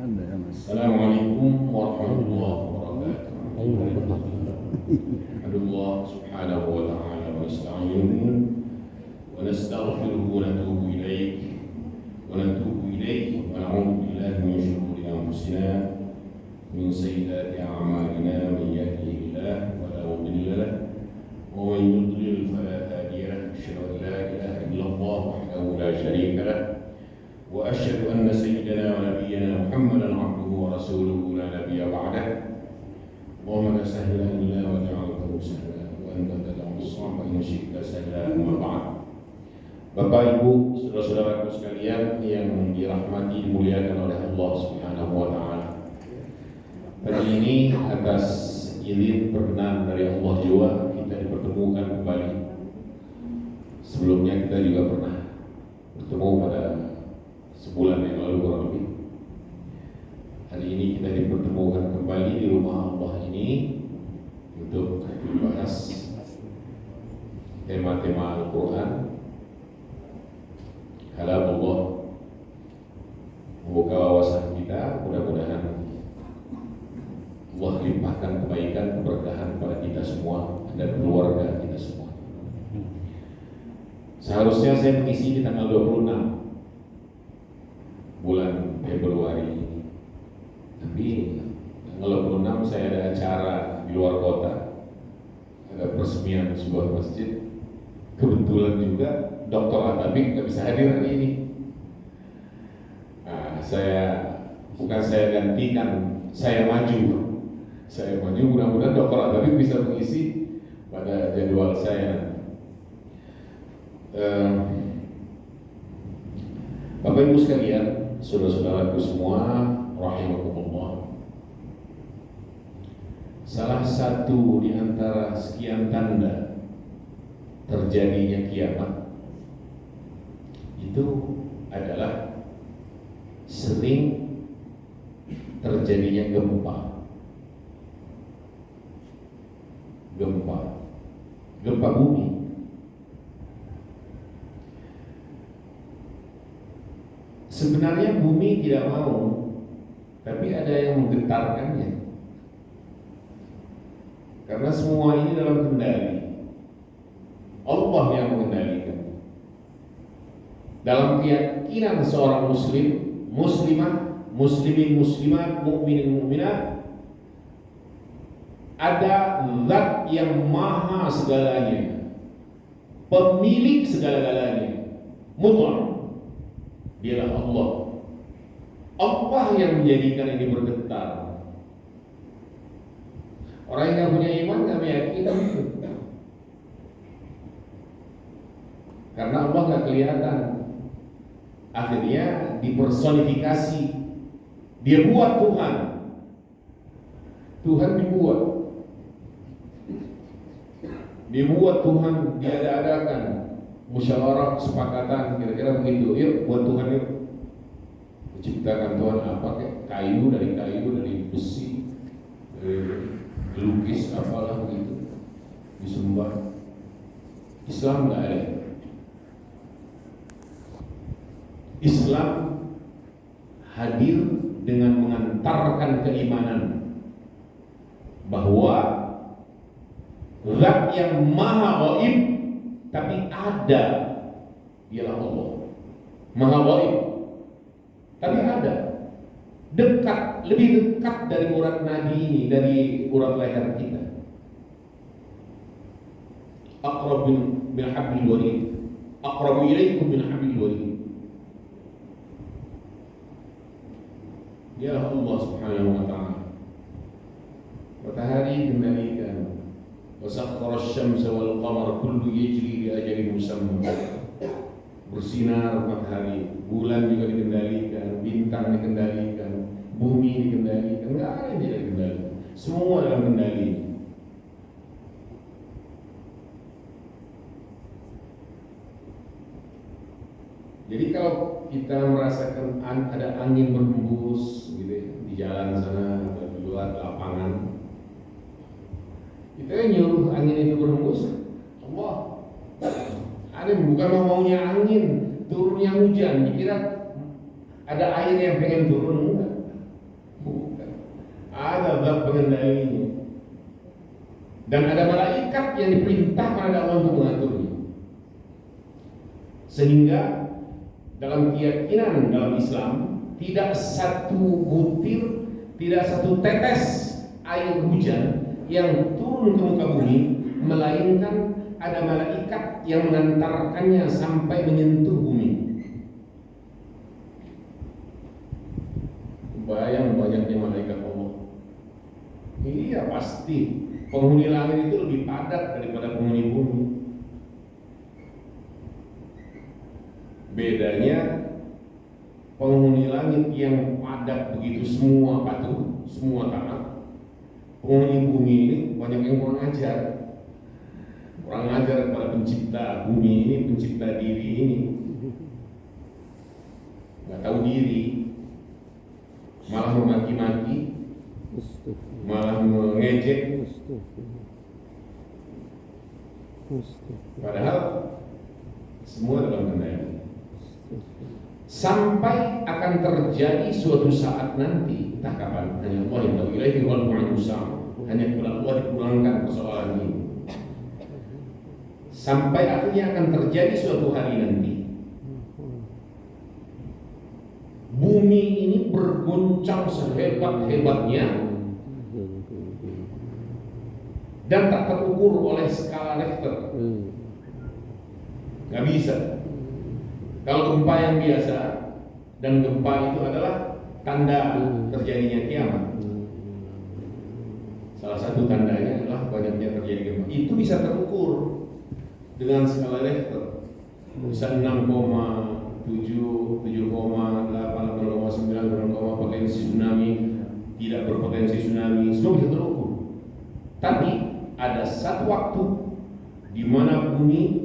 Assalamualaikum warahmatullahi wabarakatuh. Alhamdulillah subhanahu wa ta'ala wa nasta'inuhu wa nastaghfiruhu wa natubu ilayhi wa na'udzu billahi min shururi anfusina min sayyiati a'malina man yahdihillahu fala mudilla lahu wa man yudlil fala hadiya lahu asyhadu an la ilaha illallah wahdahu la syarika lahu وأشهد أن سيدنا ونبينا محمدا عبده ورسوله لا نبي بعده اللهم لا سهل إلا ما جعلته سهلا وأنت تجعل الصعب إن شئت سهلا أما بعد. Bapak Ibu, saudara-saudaraku sekalian yang dirahmati dimuliakan oleh Allah Subhanahu wa taala. Pagi ini atas izin perkenan dari Allah juga kita dipertemukan kembali. Sebelumnya kita juga pernah bertemu pada sebulan yang lalu kurang lebih. Hari ini kita dipertemukan kembali di rumah Allah ini untuk membahas tema-tema Al-Quran. Kalam Allah membuka wawasan kita, mudah-mudahan Allah limpahkan kebaikan, keberkahan kepada kita semua dan keluarga kita semua. Seharusnya saya mengisi di tanggal 26 bulan Februari, tapi tanggal 26 saya ada acara di luar kota, ada peresmian sebuah masjid. Kebetulan juga Dr. Atabik nggak bisa hadir hari ini. Nah, saya gantikan, saya maju. Mudah-mudahan Dr. Atabik bisa mengisi pada jadwal saya. Bapak Ibu sekalian, saudara-saudaraku semua, rahimakumullah. Salah satu di antara sekian tanda terjadinya kiamat itu adalah sering terjadinya gempa bumi. Sebenarnya bumi tidak mau, tapi ada yang menggetarkannya. Karena semua ini dalam kendali Allah yang mengendalikan. Dalam keyakinan seorang muslim, muslimah, muslimin, muslimat, mukminin, mukminat, ada zat yang maha segalanya, pemilik segala-galanya, mutlak. Dialah Allah. Allah yang menjadikan ini bergetar. Orang yang punya iman nggak meyakini itu, karena Allah nggak kelihatan. Akhirnya dipersonifikasi. Dia buat Tuhan. Tuhan dibuat Tuhan, diada-adakan. Musyawarah, kesepakatan, kira-kira begitu. Yuk buat Tuhan yuk. Menciptakan Tuhan apa kayak kayu, dari besi, dari lukis apalah begitu. Disembah. Islam nggak ada. Islam hadir dengan mengantarkan keimanan bahwa Zat yang maha gaib tapi ada, ialah Allah. Maha gaib tapi ada, dekat, lebih dekat dari urat nadi ini, dari urat leher kita. Aqrab min hablil warid, aqrabu ilaikum min hablil warid. Dialah Allah Subhanahu wa ta'ala. Matahari dikendalikan. Wasakhkhara asy-syamsa wal qamara kullu yajri li ajalin musamma. Bersinar matahari, bulan juga dikendalikan, bintang dikendalikan, bumi dikendalikan, enggak ada yang tidak dikendalikan. Semua dalam kendali. Jadi kalau kita merasakan ada angin berhembus gitu ya, di jalan sana atau di luar lapangan, kita nyuruh angin itu berhembus, Allah. Ada bukan maunya angin, turunnya hujan, dikira ada air yang pengen turun, enggak. Dan ada malaikat yang diperintahkan oleh Allah untuk mengaturnya. Sehingga dalam keyakinan dalam Islam, tidak satu butir, tidak satu tetes air hujan yang turun ke muka bumi, melainkan ada malaikat yang mengantarkannya sampai menyentuh bumi. Bayang banyaknya malaikat Allah. Iya pasti penghuni langit itu lebih padat daripada penghuni bumi. Bedanya penghuni langit yang padat begitu, semua batu, semua tanah. Penghuni bumi ini banyak yang kurang ajar. Kurang ajar kepada pencipta bumi ini, pencipta diri ini. Nggak tahu diri, malah memaki-maki, malah mengejek. Padahal semua dalam kendali. Sampai akan terjadi suatu saat nanti, entah kapan, hanya Allah yang tahu. Ilaihi wal mu'amusam, hanya kepada Allah dipulangkan persoalan ini. Sampai akhirnya akan terjadi suatu hari nanti, bumi ini berguncang sehebat-hebatnya dan tak terukur oleh skala Richter. Gak bisa. Kalau gempa yang biasa, dan gempa itu adalah tanda terjadinya kiamat. Salah satu tandanya adalah banyaknya terjadi gempa. Itu bisa terukur dengan skala Richter. Bisa 6,7, 7,8, 8,9, 6, potensi tsunami, tidak berpotensi tsunami, semua bisa terukur. Tapi ada satu waktu di mana bumi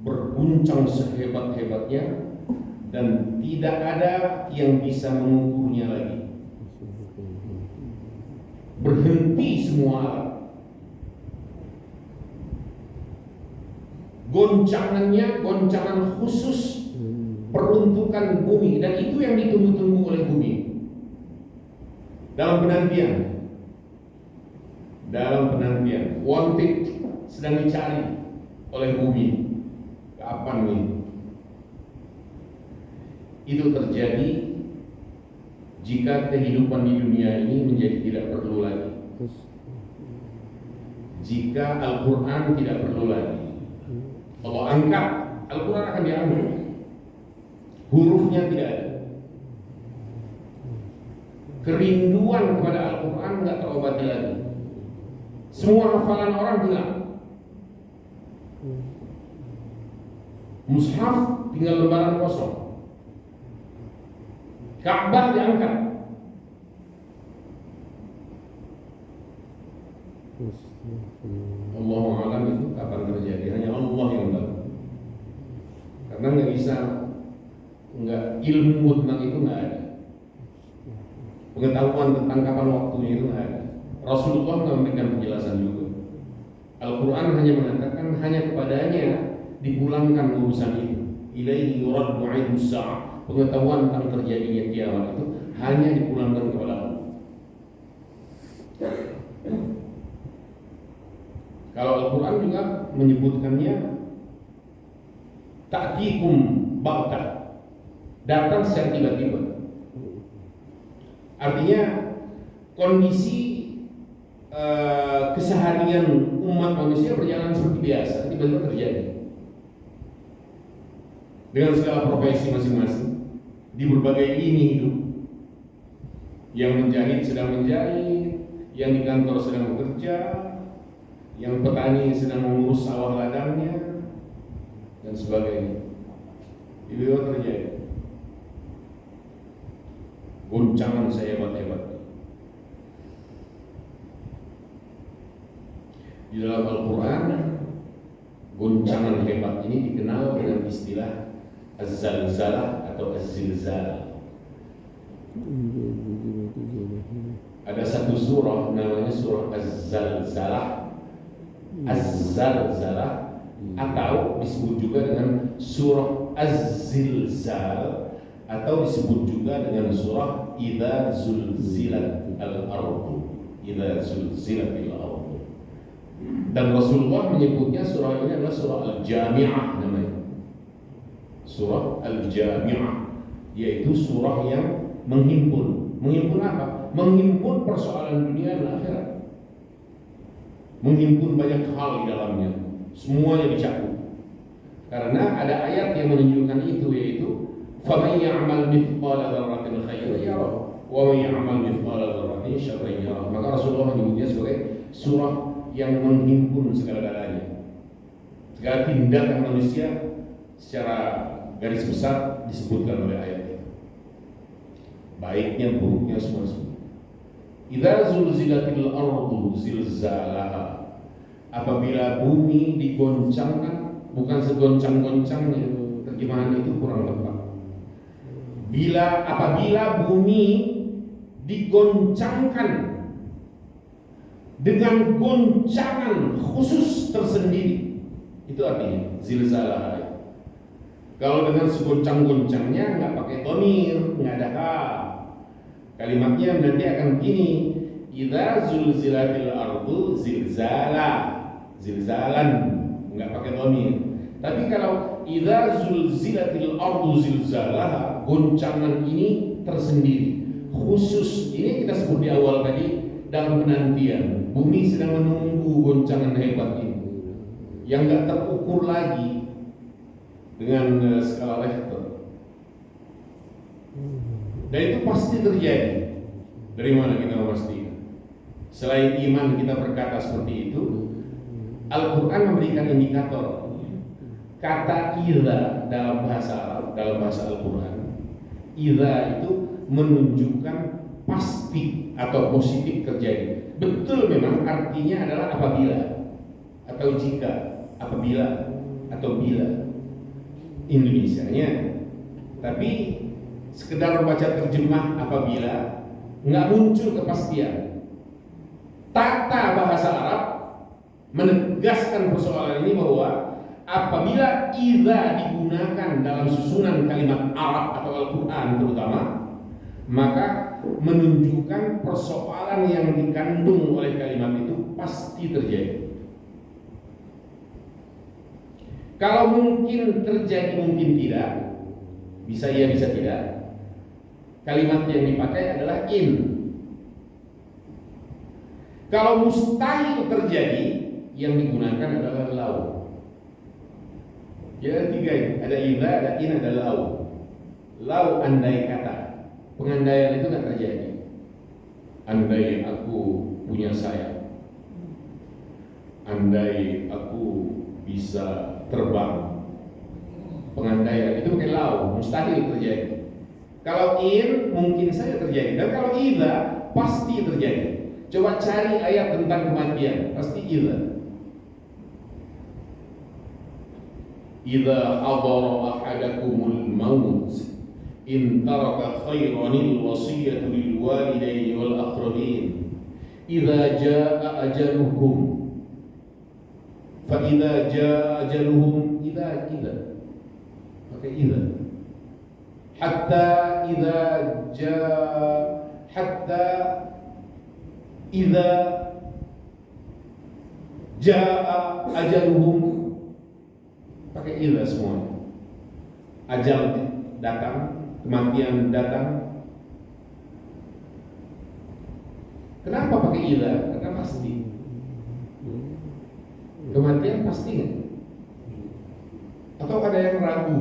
berguncang sehebat-hebatnya dan tidak ada yang bisa mengukurnya lagi. Berhenti semua alat. Goncangannya goncangan khusus peruntukan bumi, dan itu yang ditunggu-tunggu oleh bumi dalam penantian. Wanted, sedang dicari oleh bumi. Kapan nih itu terjadi? Jika kehidupan di dunia ini menjadi tidak perlu lagi, jika Al-Quran tidak perlu lagi, Allah angkat, Al-Quran akan diambil, hurufnya tidak ada. Kerinduan kepada Al-Quran nggak terobati lagi. Semua hafalan orang hilang. Mushaf tinggal lembaran kosong. Ka'bah diangkat. Allahu a'lam itu kapan terjadi, hanya Allah yang tahu. Karena nggak bisa, ilmu tentang itu nggak ada. Pengetahuan tentang kapan waktunya itu nggak ada. Rasulullah nggak memberikan penjelasan juga. Al-Quran hanya mengatakan hanya kepadanya dipulangkan urusan itu. Ilaihi yuraddu 'ilmus sa'ah. Pengetahuan tentang terjadinya kiamat itu hanya dipulangkan kepada Allah. Kalau Al-Quran juga menyebutkannya ta'tikum baghtah, datang secara tiba-tiba. Artinya kondisi keseharian umat manusia berjalan seperti biasa, tiba-tiba terjadi dengan segala profesi masing-masing di berbagai lini hidup. Yang menjahit sedang menjahit, yang di kantor sedang bekerja, yang petani sedang mengurus sawah ladangnya, dan sebagainya. Itu terjadi goncangan sehebat-hebat. Di dalam Al-Quran, goncangan hebat ini dikenal dengan istilah az-zalzalah atau az-zilzal. Ada satu surah namanya surah az-zalzalah, az-zalzalah, atau disebut juga dengan surah az-zilzal, atau disebut juga dengan surah idza zulzilat al-ardu, idza zulzilatil ardu. Dan Rasulullah menyebutnya surah ini adalah surah Al-Jami'ah namanya. Surah Al-Jami'ah, yaitu surah yang menghimpun. Menghimpun apa? Menghimpun persoalan dunia dan akhirat. Menghimpun banyak hal di dalamnya. Semuanya dicakup. Karena ada ayat yang menunjukkan itu, yaitu فَمَنْ يَعْمَلْ مِثْقَالَ ذَرَّةٍ خَيْرًا يَرَهُ وَمَنْ يَعْمَلْ مِثْقَالَ ذَرَّةٍ شَرًّا يَرَهُ. Maka Rasulullah menyebutnya sebagai surah yang menghimpun segala-galanya. Segala tindakan manusia secara garis besar disebutkan oleh ayat ini. Baiknya, buruknya, semua. Idza zulzilatil ardu zilzalaha. Apabila bumi digoncangkan, bukan segoncang-goncangnya, terjemahan itu kurang tepat. Apabila bumi digoncangkan dengan goncangan khusus tersendiri, itu artinya zilzalah. Kalau dengan segoncang-goncangnya nggak pakai dhamir, nggak ada ka. Kalimatnya nanti akan begini: idza zulzilatil ardu zilzala, zilzalan, nggak pakai dhamir. Tapi kalau idza zulzilatil ardu zilzalaha, goncangan ini tersendiri, khusus. Ini kita sebut di awal tadi, dalam penantian. Bumi sedang menunggu goncangan hebat ini yang nggak terukur lagi dengan skala Richter. Dan itu pasti terjadi. Dari mana kita memastikan? Selain iman kita berkata seperti itu, Al-Quran memberikan indikator. Kata idza dalam bahasa Arab, dalam bahasa Al-Quran, idza itu menunjukkan pasti atau positif terjadi. Betul, memang artinya adalah apabila atau jika, apabila atau bila Indonesianya. Tapi sekedar membaca terjemah apabila nggak muncul kepastian. Tata bahasa Arab menegaskan persoalan ini bahwa apabila idza digunakan dalam susunan kalimat Arab atau Al-Quran terutama, maka menunjukkan persoalan yang dikandung oleh kalimat itu pasti terjadi. Kalau mungkin terjadi, mungkin tidak, bisa iya, bisa tidak. Kalimat yang dipakai adalah in. Kalau mustahil terjadi, yang digunakan adalah lau. Ya, tiga ini, ada idza, ada in, ada lau. Lau andai kata, pengandaian itu tidak terjadi. Andai aku punya sayap, andai aku bisa terbang, pengandaian itu pakai lau, mustahil terjadi. Kalau in mungkin saja terjadi, dan kalau idza pasti terjadi. Coba cari ayat tentang kematian, pasti idza. Idza hadara ahadakumul maut in taraka khairanil wasiyatu lil walidayni wal aqrabin idza jaa ajaluhum fa idza jaa ajaluhum idza pakai idza hatta idza jaa ajaluhum, pakai idza semua. Ajal datang, kematian datang. Kenapa pakai idza? Karena pasti. Kematian pasti nggak? Atau ada yang ragu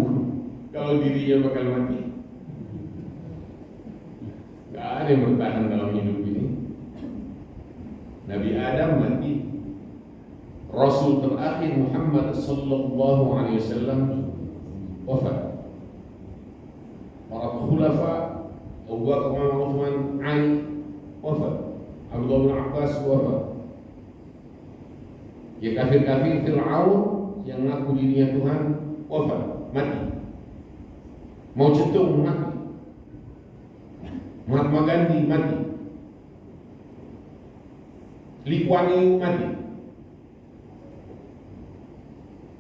kalau dirinya bakal mati? Gak ada yang bertahan dalam hidup ini. Nabi Adam mati, Rasul terakhir Muhammad sallallahu alaihi wasallam wafat, para khulafa Abu Bakar, Umar, Uthman, Ali wafat, Abdullah bin Abbas wafat. Ya, kafir-kafir Fir'aun yang ngaku dirinya Tuhan wafat, mati. Mao Zedong mati, Mahatma Gandhi mati, Lee Kuan Yew mati.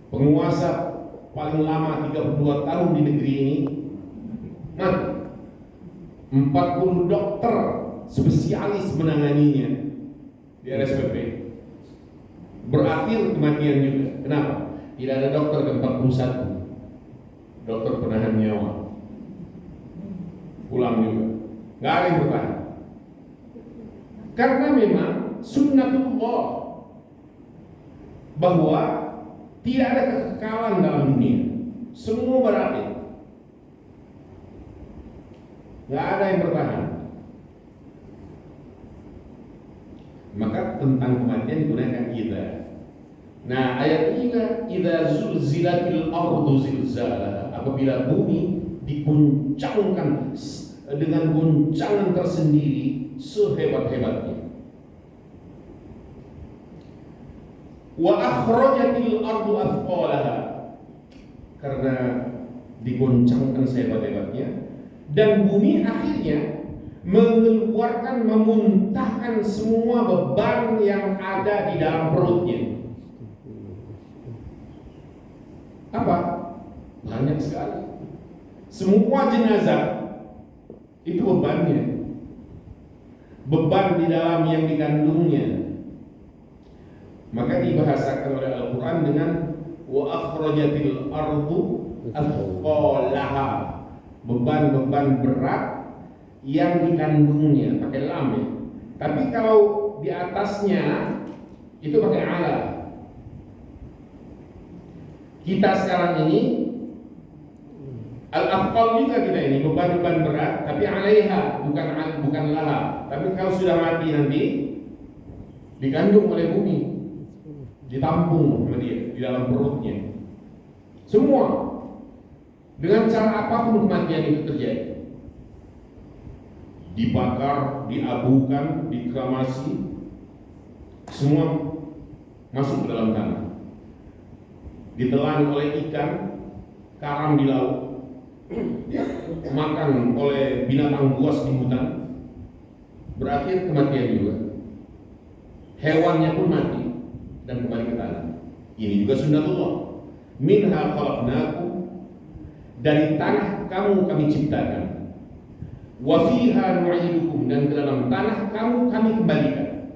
Penguasa paling lama 32 tahun di negeri ini mati. 40 dokter spesialis menanganinya di RSPP berakhir kematian juga. Kenapa? Tidak ada dokter ke-41, dokter penahan nyawa, pulang juga, nggak ada yang bertahan. Karena memang sunnatullah bahwa tidak ada kekekalan dalam dunia, semua berakhir, nggak ada yang bertahan. Maka tentang kematian digunakan idza. Nah, ayat ini juga idza zulzilatil ardu zilzalaha, apabila bumi diguncangkan dengan guncangan tersendiri sehebat-hebatnya. Wa akhrajatil ardu athqalaha, karena diguncangkan sehebat-hebatnya, dan bumi akhirnya mengeluarkan, memuntahkan semua beban yang ada di dalam perutnya. Apa? Banyak sekali. Semua jenazah itu bebannya, beban di dalam yang dikandungnya. Maka dibahasakan oleh Al-Quran dengan wa akhrajatil ardu athqalaha, beban-beban berat yang dikandungnya, pakai lam ya. Tapi kalau di atasnya itu pakai ala. Kita sekarang ini al-afqal juga kita ini, beban-beban berat, tapi alaiha, bukan laha. Tapi kalau sudah mati nanti dikandung oleh bumi, ditampung sama dia di dalam perutnya. Semua dengan cara apapun kematian itu terjadi. Dibakar, diabukan, dikremasi, semua masuk ke dalam tanah. Ditelan oleh ikan, karam di laut, makan oleh binatang buas di hutan, berakhir kematian juga. Hewannya pun mati dan kembali ke tanah. Ini juga sunnatullah. Minha khalaqnakum, dari tanah kamu kami ciptakan. Wa fiha nu'idukum, dan ke dalam tanah kami kembalikan.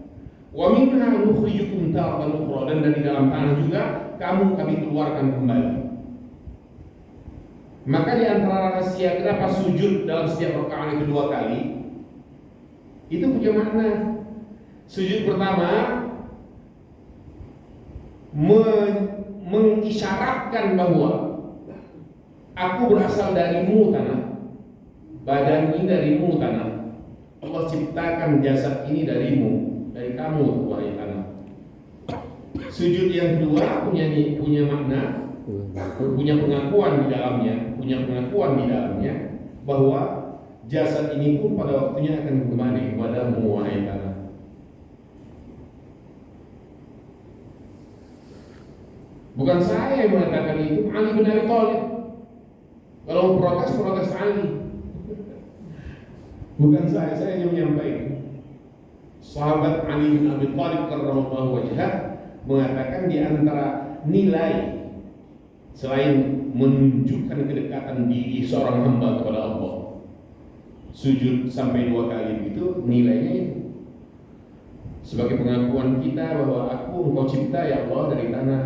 Wa minha nukhrijukum taratan ukhra, dan dari dalam tanah juga kami keluarkan kembali. Maka di antara rahasia kenapa sujud dalam setiap rakaat itu 2 kali, itu punya makna. Sujud pertama mengisyaratkan bahwa aku berasal darimu tanah, badan ini darimu tanah. Allah ciptakan jasad ini darimu, dari kamu wahai tanah. Sujud yang kedua punya makna, punya pengakuan di dalamnya bahwa jasad ini pun pada waktunya akan kembali kepadamu wahai tanah. Bukan saya yang mengatakan itu, Ali bin Abi Thalib. Kalau protes Ali. Bukan saya yang menyampaikan. Sahabat Ali bin Abi Thalib karramallahu wajhah mengatakan di antara nilai selain menunjukkan kedekatan diri seorang hamba kepada Allah, sujud sampai 2 kali itu nilainya itu sebagai pengakuan kita bahwa engkau cipta ya Allah dari tanah.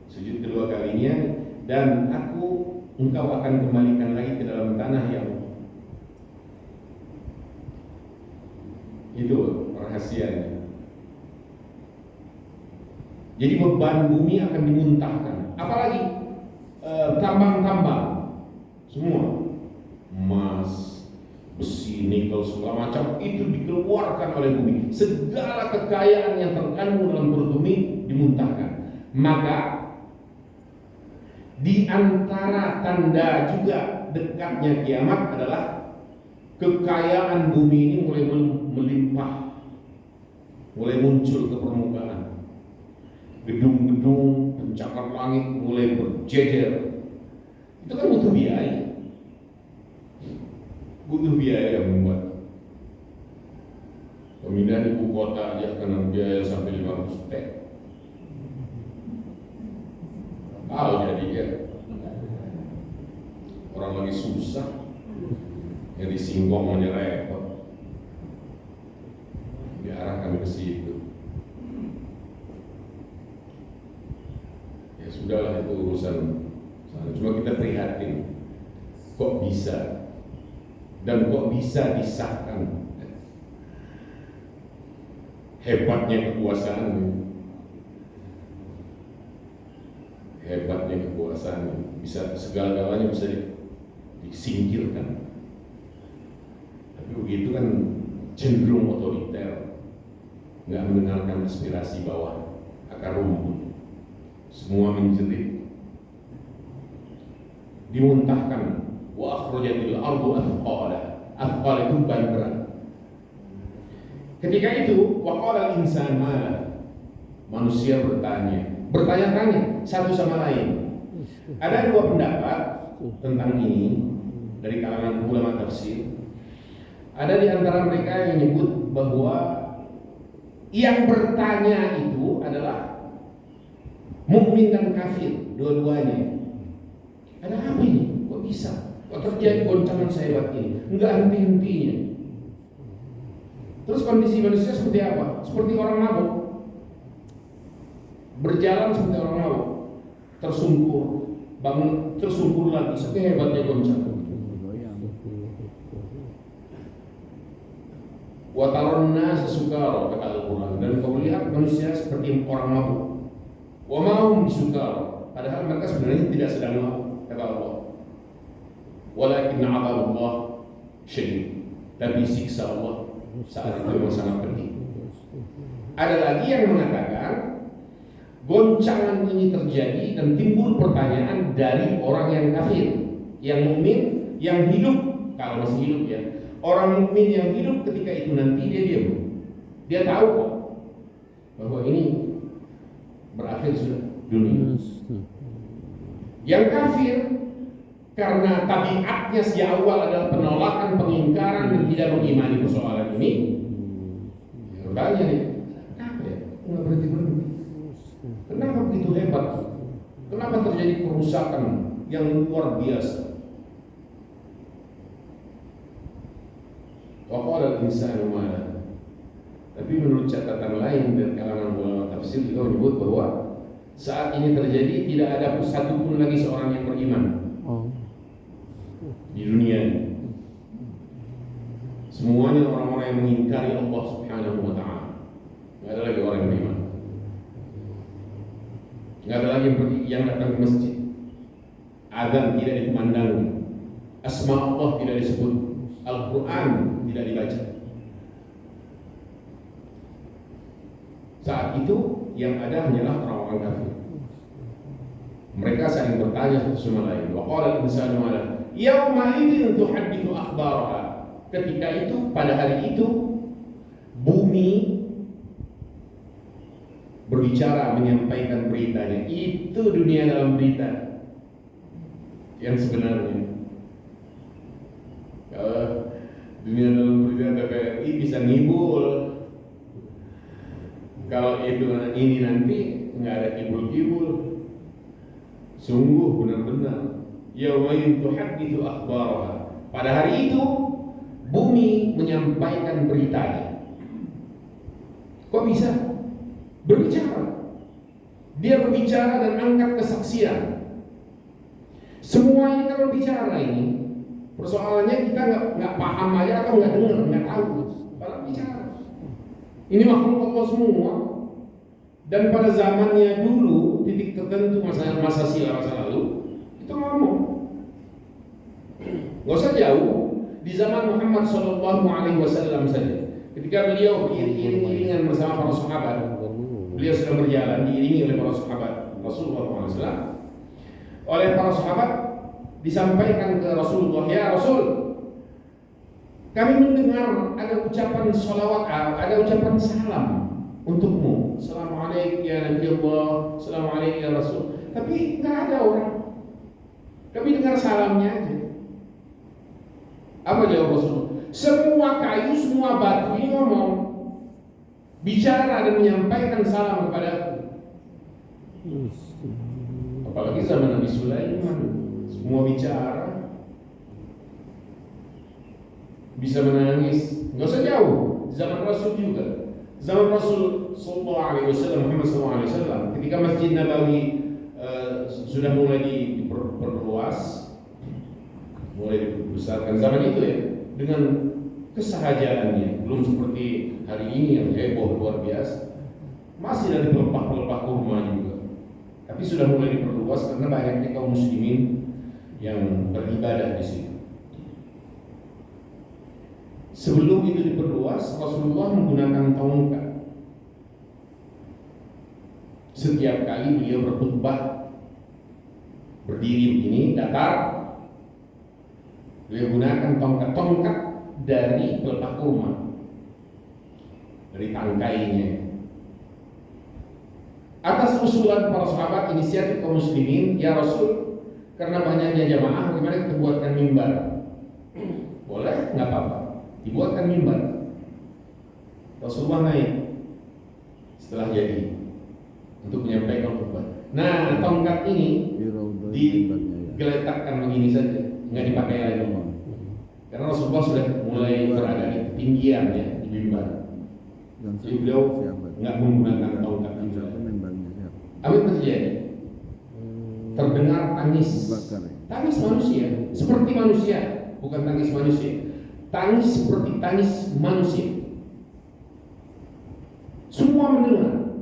Sujud kedua kalinya, dan engkau akan kembalikan lagi ke dalam tanah ya Allah. Itu rahasianya. Jadi beban bumi akan dimuntahkan. Apalagi tambang-tambang, semua emas, besi, nikel, segala macam itu dikeluarkan oleh bumi. Segala kekayaan yang terkandung dalam perut bumi dimuntahkan. Maka di antara tanda juga dekatnya kiamat adalah kekayaan bumi ini mulai melimpah, mulai muncul ke permukaan. Gedung-gedung pencakar langit mulai berjejer. Itu kan butuh biaya yang membuat. Pemindahan ibu kota aja kena biaya sampai 500 T. Kalau jadi ya, orang lagi susah, yang disinggung aja repot. Diarahkan ke situ. sudahlah itu urusan. Cuma kita prihatin, kok bisa dan kok bisa disahkan. Hebatnya kekuasaan bisa segala-galanya bisa disingkirkan. Tapi begitu kan cenderung otoriter, nggak mendengarkan aspirasi bawah, akar rumput, semua menjerit, dimuntahkan. Wa akhrajatil ardu athqala, athqal itu berat. Ketika itu waqala al-insan ma, manusia bertanya-tanya satu sama lain. Ada dua pendapat tentang ini dari kalangan ulama tafsir. Ada di antara mereka yang menyebut bahwa yang bertanya itu adalah mukmin dan kafir, dua-duanya. Ada apa ini? Kok bisa? Kok terjadi goncangan sehebat ini? Enggak henti-hentinya. Terus kondisi manusia seperti apa? Seperti orang mabuk. Berjalan seperti orang mabuk, tersungkur, bangun tersungkur lagi, sehebatnya goncangan. Wa taranna sesukara, kata Al-Quran, dan kau lihat manusia seperti orang mabuk. Wa ma'hum bisukara, padahal mereka sebenarnya tidak sedang mabuk, kata Allah. Walakin 'adzabullah syadid, tapi siksa Allah saat itu memang sangat pedih. Ada lagi yang mengatakan goncangan ini terjadi dan timbul pertanyaan dari orang yang kafir, yang mukmin, yang hidup kalau masih hidup ya. Orang mukmin yang hidup ketika itu nanti dia diam. Dia tahu kok bahwa ini berakhir sudah dunia. Yang kafir karena tabiatnya sejak awal adalah penolakan, pengingkaran dan tidak mengimani persoalan ini. Bertanya nih, kenapa ya? Nggak berhenti. Kenapa begitu hebat? Kenapa terjadi kerusakan yang luar biasa? Waqala al-insanu ma. Tapi menurut catatan lain dari kalangan ulama tafsir juga menyebut bahwa saat ini terjadi tidak ada satu pun lagi seorang yang beriman di dunia ini. Semuanya orang-orang yang mengingkari Allah Subhanahu wa ta'ala. Tidak ada lagi orang yang beriman. Tidak ada lagi yang datang ke masjid. Azan tidak dikumandangkan, asma Allah tidak disebut, Al-Quran tidak dibaca. Saat itu yang ada hanyalah orang-orang kafir. Mereka saling bertanya satu sama lain. Wa qala al-insanu ma yauma idzin tuhadditsu akhbaraha. Ketika itu, pada hari itu, bumi berbicara, menyampaikan beritanya. Itu dunia dalam berita yang sebenarnya. Dunia dalam berita TVRI bisa ngibul. Kalau itu ini nanti nggak ada kibul-kibul. Sungguh benar-benar yauma'in tuhadditsu akhbaraha. Pada hari itu bumi menyampaikan beritanya. Kok bisa? Berbicara. Dia berbicara dan angkat kesaksian. Semua ini kan berbicara ini. Persoalannya kita nggak paham aja atau nggak dengar, nggak tahu. Kalau bicara. Ini makhluk Allah semua. Dan pada zamannya dulu, titik tertentu masa silam masa lalu, itu ngomong. Nggak usah jauh. Di zaman Muhammad SAW saja, ketika beliau beriring-iringan bersama para sahabat, beliau sedang berjalan diiringi oleh para sahabat Rasulullah SAW. Oleh para sahabat disampaikan ke Rasulullah, ya Rasul, kami mendengar ada ucapan sholawat, ada ucapan salam untukmu. Assalamualaikum ya Nabi Allah, Assalamualaikum ya Rasul. Tapi nggak ada orang. Kami dengar salamnya aja. Apa jawab Rasulullah? Semua kayu, semua batu ini ngomong, bicara dan menyampaikan salam kepada aku. Apalagi zaman Nabi Sulaiman, semua bicara, bisa menangis, nggak usah jauh. Zaman Rasul juga, zaman Rasul Sallallahu Alaihi Wasallam, Muhammad Sallallahu Alaihi Wasallam, ketika Masjid Nabawi sudah mulai diperluas, mulai dibesarkan zaman itu ya, dengan kesahajaannya, belum seperti hari ini yang heboh luar biasa. Masih dari pelepah-pelepah kurma juga, tapi sudah mulai diperluas karena banyaknya kaum muslimin yang beribadah di sini. Sebelum itu diperluas, Rasulullah menggunakan tongkat. Setiap kali beliau berkhutbah, berdiri begini, datar, beliau gunakan tongkat dari pelepah kurma, dari tangkainya. Atas usulan para sahabat, inisiatif kaum muslimin, ya Rasul, karena banyaknya jamaah, bagaimana kita buatkan mimbar? Boleh, nggak apa-apa, dibuatkan mimbar. Rasulullah naik setelah jadi untuk menyampaikan khutbah. Nah, tongkat ini digeletakkan begini saja, nggak dipakai lagi. Karena Rasulullah sudah mulai berada di ketinggian ya di mimbar. Jadi beliau nggak menggunakan tongkat juga. Apa yang terjadi? Terdengar tangis manusia, seperti manusia, bukan tangis manusia. Tangis seperti tangis manusia. Semua mendengar.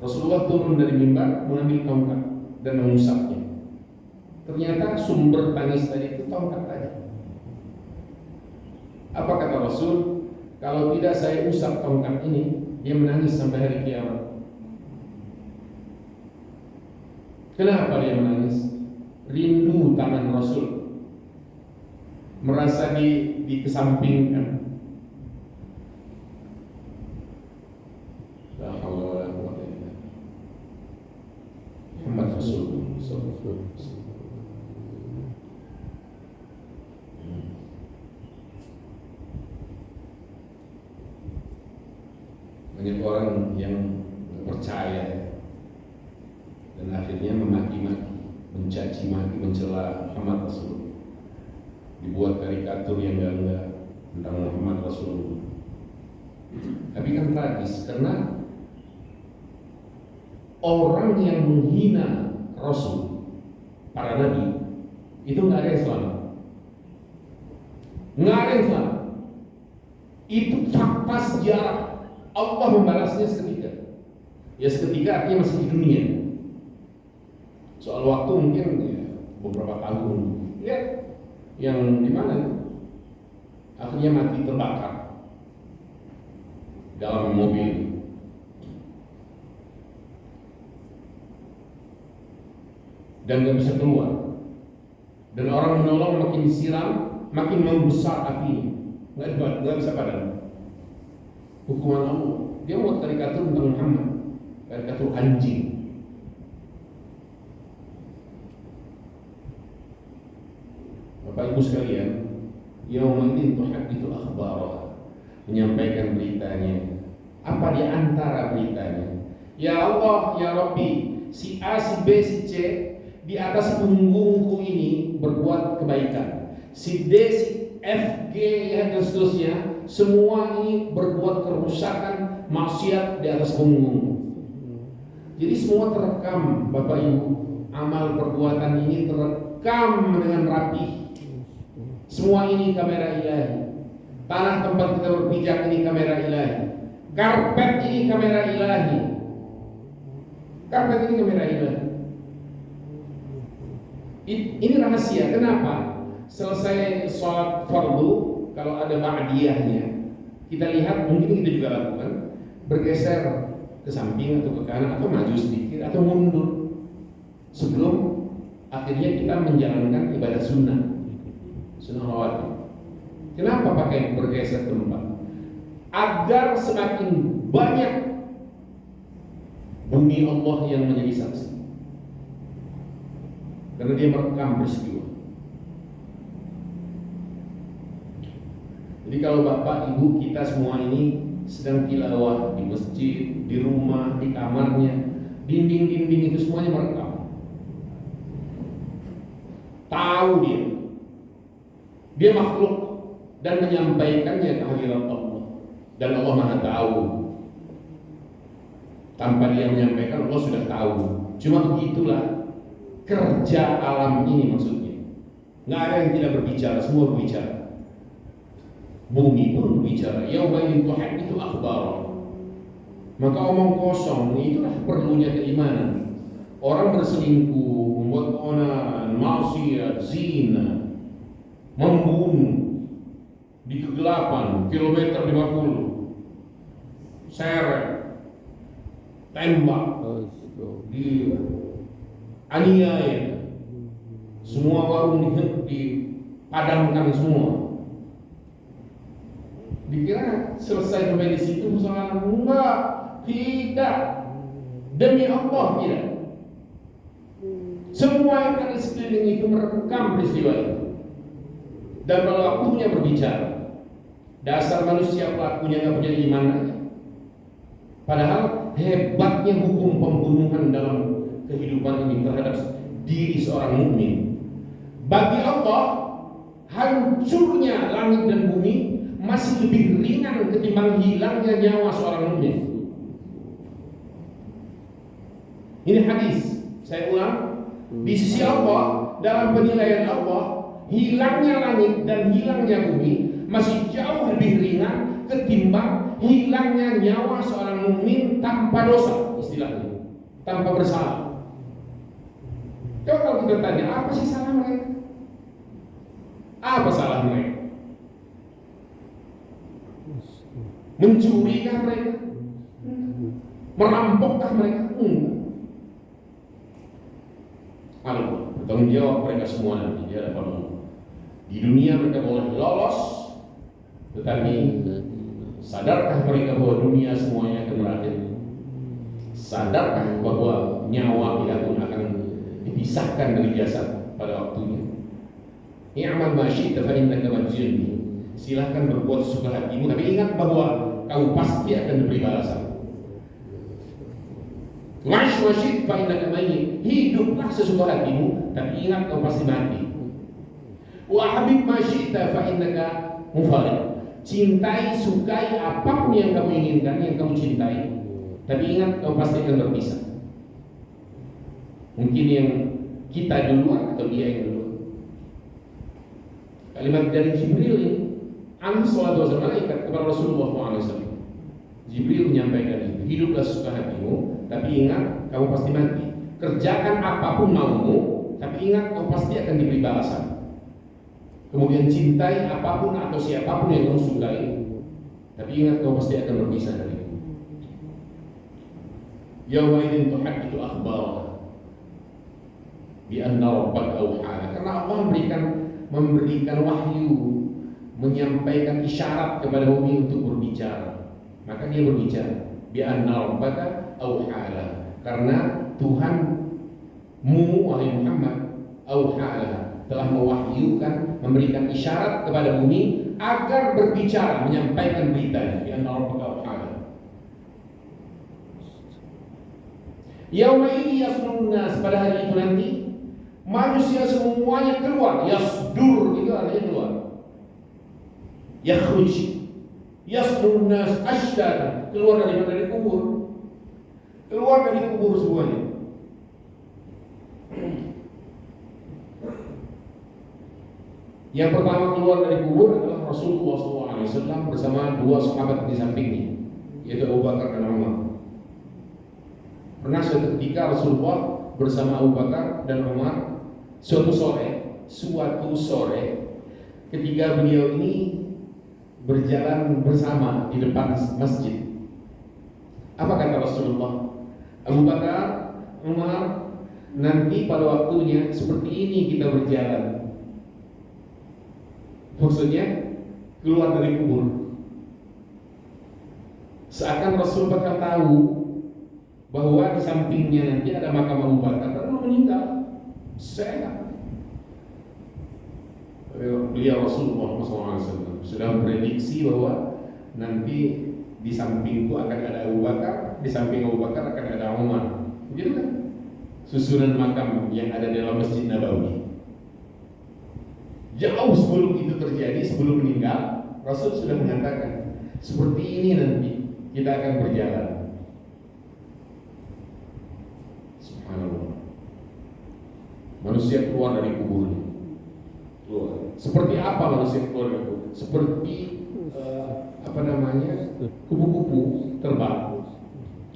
Rasulullah turun dari mimbar, mengambil tongkat dan mengusapnya. Ternyata sumber tangis tadi itu tongkat tadi. Apa kata Rasul? Kalau tidak saya usap tongkat ini, dia menangis sampai hari kiamat. Kenapa dia menangis? Rindu tangan Rasul, merasa dikesampingkan. La haula wala quwwata illa billah. Muhammad Rasulullah sallallahu alaihi wasallam. Banyak orang yang percaya dan akhirnya memaki-maki, mencaci maki, mencela Muhammad Rasulullah. Dibuat karikatur yang enggak tentang Muhammad Rasulullah. Tapi kan tragis karena orang yang menghina Rasul, para nabi, itu nggak ada yang selamat. Nggak ada yang selamat. Itu fakta sejarah. Allah membalasnya seketika. Ya seketika artinya masih di dunia. Soal waktu mungkin ya, beberapa tahun. Lihat yang di mana akhirnya mati terbakar dalam mobil. Dan nggak bisa keluar. Dan orang menolong makin disiram, makin membesar apinya. Nggak bisa padam. Hukuman Allah. Dia buat karikatur tentang Muhammad, karikatur anjing. Bapak Ibu sekalian, yaumidin tuhadditsu akhbarah, menyampaikan beritanya. Apa di antara beritanya? Ya Allah, ya Rabbi, si A, si B, si C di atas punggungku ini berbuat kebaikan. Si D, si F, G, dan seterusnya, semua ini berbuat kerusakan, maksiat di atas punggung. Jadi semua terekam, Bapak Ibu. Amal perbuatan ini terekam dengan rapi. Semua ini kamera ilahi. Tanah tempat kita berpijak ini kamera ilahi. Karpet ini kamera ilahi. Karpet ini kamera ilahi. Ini rahasia. Kenapa? Selesai sholat fardu, kalau ada ba'diyahnya, kita lihat, mungkin kita juga lakukan, bergeser ke samping atau ke kanan atau maju sedikit atau mundur sebelum akhirnya kita menjalankan ibadah sunnah rawatib. Kenapa pakai bergeser tempat? Agar semakin banyak bumi Allah yang menjadi saksi, karena dia merekam peristiwa. Jadi kalau Bapak Ibu kita semua ini sedang tilawah di masjid, di rumah, di kamarnya, dinding-dinding itu semuanya merekam. Tahu dia makhluk dan menyampaikannya ke hadirat Allah, dan Allah Maha tahu. Tanpa dia menyampaikan, Allah sudah tahu. Cuma begitulah kerja alam ini maksudnya. Nggak ada yang tidak berbicara, semua berbicara. Bumi pun berbicara. Yaumaidin tuhadditsu akhbara. Maka omong kosong itulah perlunya keimanan. Orang berselingkuh, membuat onar, maksiat, zina, membunuh di kegelapan kilometer 50, seret, tembak, di aniaya, semua warung dipadamkan semua. Dikira selesai sampai di situ persoalan. Enggak, tidak. Demi Allah tidak. Semua yang ada di sekeliling itu merekam peristiwa itu. Dan pelakunya berbicara. Dasar manusia pelakunya nggak punya iman aja. Padahal hebatnya hukum pembunuhan dalam kehidupan ini terhadap diri seorang mukmin. Bagi Allah, hancurnya langit dan bumi masih lebih ringan ketimbang hilangnya nyawa seorang mukmin. Ini hadis, saya ulang, di sisi Allah, dalam penilaian Allah, hilangnya langit dan hilangnya bumi masih jauh lebih ringan ketimbang hilangnya nyawa seorang mukmin tanpa dosa, istilahnya, tanpa bersalah. Coba kalau kita tanya, apa sih salah mereka? Apa salah mereka? Mencurikah mereka? Merampokkah mereka? Bertanggung jawab mereka semua nanti di hadapan Allah. Di dunia mereka boleh lolos, tetapi sadarkah mereka bahwa dunia semuanya akan berakhir? Sadarkah bahwa nyawa kita pun akan dipisahkan dari jasad pada waktunya? I'mal ma syi'ta fa innaka majzun. Silahkan berbuat sesuka hatimu, tapi ingat bahwa kamu pasti akan diberi balasan. Wa'ish ma syi'ta fa innaka mayyit. Hiduplah sesuka hatimu, tapi ingat kamu pasti mati. Wa habib ma syi'ta fa innaka mufariq. Cintai, sukai apapun yang kamu inginkan, yang kamu cintai, tapi ingat kamu pasti akan berpisah. Mungkin yang kita duluan atau dia yang duluan. Kalimat dari Jibril ini, alaihi salatu wassalam, malaikat kepada Rasulullah SAW. Jibril menyampaikan itu, hiduplah sesuka hatimu, tapi ingat kamu pasti mati. Kerjakan apapun maumu, tapi ingat kamu pasti akan diberi balasan. Kemudian cintai apapun atau siapapun yang kamu sukai, tapi ingat kamu pasti akan berpisah dari itu. Yaumaidin tuhadditsu akhbara bi anna rabbaka awha. Karena Allah memberikan wahyu, menyampaikan isyarat kepada bumi untuk berbicara, maka dia berbicara bi anna rabbaka awha. Karena Tuhanmu wahai Muhammad awha, telah mewahyukan, memberikan isyarat kepada bumi agar berbicara, menyampaikan beritanya bi anna rabbaka awha. Yauma ini yasnun nas, pada hari itu nanti manusia semuanya keluar. Yasdur itu artinya keluar. Yakhruj, yasnun nas ashdada, keluar dari kubur. Keluar dari kubur semuanya. Yang pertama keluar dari kubur adalah Rasulullah SAW bersama dua sahabat di sampingnya, yaitu Abu Bakar dan Umar. Pernah suatu ketika Rasulullah bersama Abu Bakar dan Umar suatu sore ketika beliau ini berjalan bersama di depan masjid. Apa kata Rasulullah? Abu Bakar, Umar, nanti pada waktunya seperti ini kita berjalan. Maksudnya keluar dari kubur. Seakan Rasul Bakar tahu bahwa di sampingnya nanti ada makam Abu Bakar karena meninggal. Saya beliau Rasulullah SAW sudah memprediksi bahwa nanti di sampingku akan ada Abu Bakar, di samping Abu Bakar akan ada Umar. Begitu kan? Susunan makam yang ada dalam Masjid Nabawi. Jauh sebelum itu terjadi, sebelum meninggal, Rasul sudah mengatakan seperti ini nanti kita akan berjalan. Subhanallah. Manusia keluar dari kuburnya. Keluar. Seperti apa manusia keluar dari kubur? Seperti kupu-kupu terbang.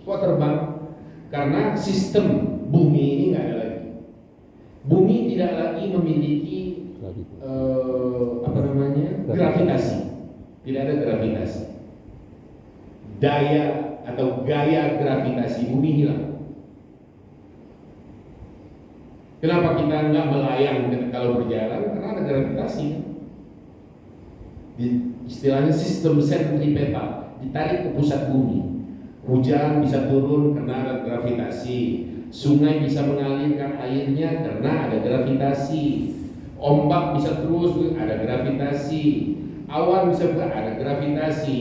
Kok terbang? Karena sistem bumi ini nggak ada lagi. Bumi tidak lagi memiliki gravitasi. Tidak ada gravitasi. Daya atau gaya gravitasi bumi hilang. Kenapa kita nggak melayang kalau berjalan? Karena ada gravitasi. Istilahnya sistem sentripetal, ditarik ke pusat bumi. Hujan bisa turun karena ada gravitasi. Sungai bisa mengalirkan airnya karena ada gravitasi. Ombak bisa terus, ada gravitasi. Awan bisa ada gravitasi.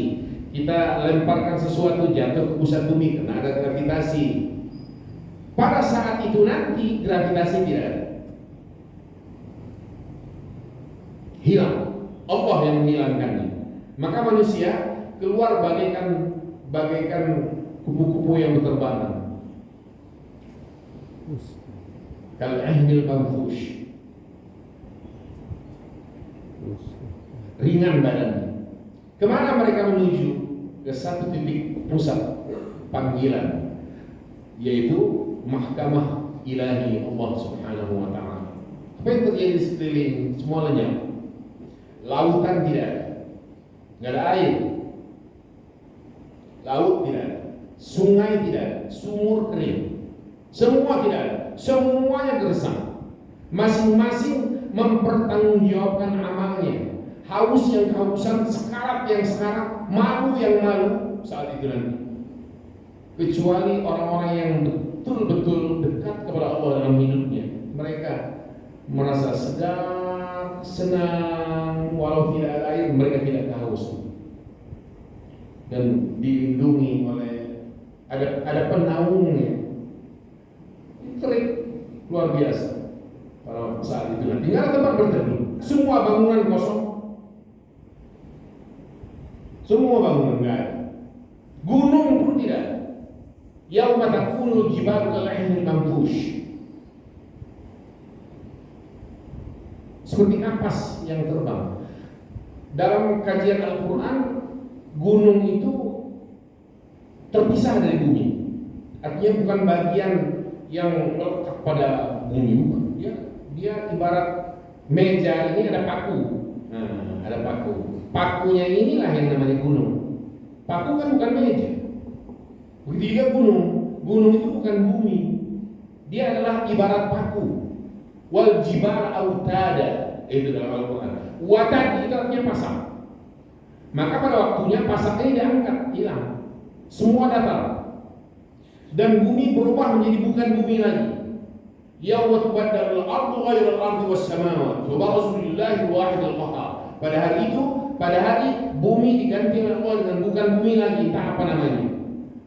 Kita lemparkan sesuatu jatuh ke pusat bumi karena ada gravitasi. Pada saat itu nanti gravitasi tidak ada. Hilang. Allah yang menghilangkannya. Maka manusia keluar bagaikan kupu-kupu yang berterbangan. Kal-ahnil manfush. Ringan badannya. Kemana mereka menuju? Ke satu titik pusat panggilan, yaitu mahkamah ilahi Allah Subhanahu wa ta'ala. Apa yang terjadi sekeliling? Semua lenyap. Lautan tidak ada. Nggak ada air. Laut tidak ada. Sungai tidak ada. Sumur kering. Semua tidak ada. Semuanya gersang. Masing-masing mempertanggungjawabkan amalnya. Haus yang kehausan, sekarat yang sekarat, malu yang malu saat itu nanti. Kecuali orang-orang yang betul-betul dekat kepada Allah dalam hidupnya. Mereka merasa segar, senang, walau tidak ada air, mereka tidak kehausan. Dan dilindungi oleh ada penaungnya. Terik luar biasa pada saat itu nanti. Tidak ada tempat berteduh. Semua bangunan kosong. Semua bangunan nggak ada. Gunung pun tidak ada. Yauma takunul jibalu kal-'ahnil manfush. Seperti kapas yang terbang. Dalam kajian Al-Quran, gunung itu terpisah dari bumi. Artinya bukan bagian yang melekat pada bumi, bukan. Dia ibarat meja ini ada paku. Nah, ada paku. Pakunya inilah yang namanya gunung. Paku kan bukan meja. Begitu juga gunung. Gunung itu bukan bumi. Dia adalah ibarat paku. Wal jibal autada, itu dalam Al-Quran. Watad itu artinya pasak. Maka pada waktunya pasaknya diangkat, hilang. Semua datar. Dan bumi berubah menjadi bukan bumi lagi. Yawma tubaddalul ardu ghairal ardi was samawati wa barazulillahi wahidil qahhar. Pada hari bumi diganti oleh Allah dengan bukan bumi lagi, entah apa namanya.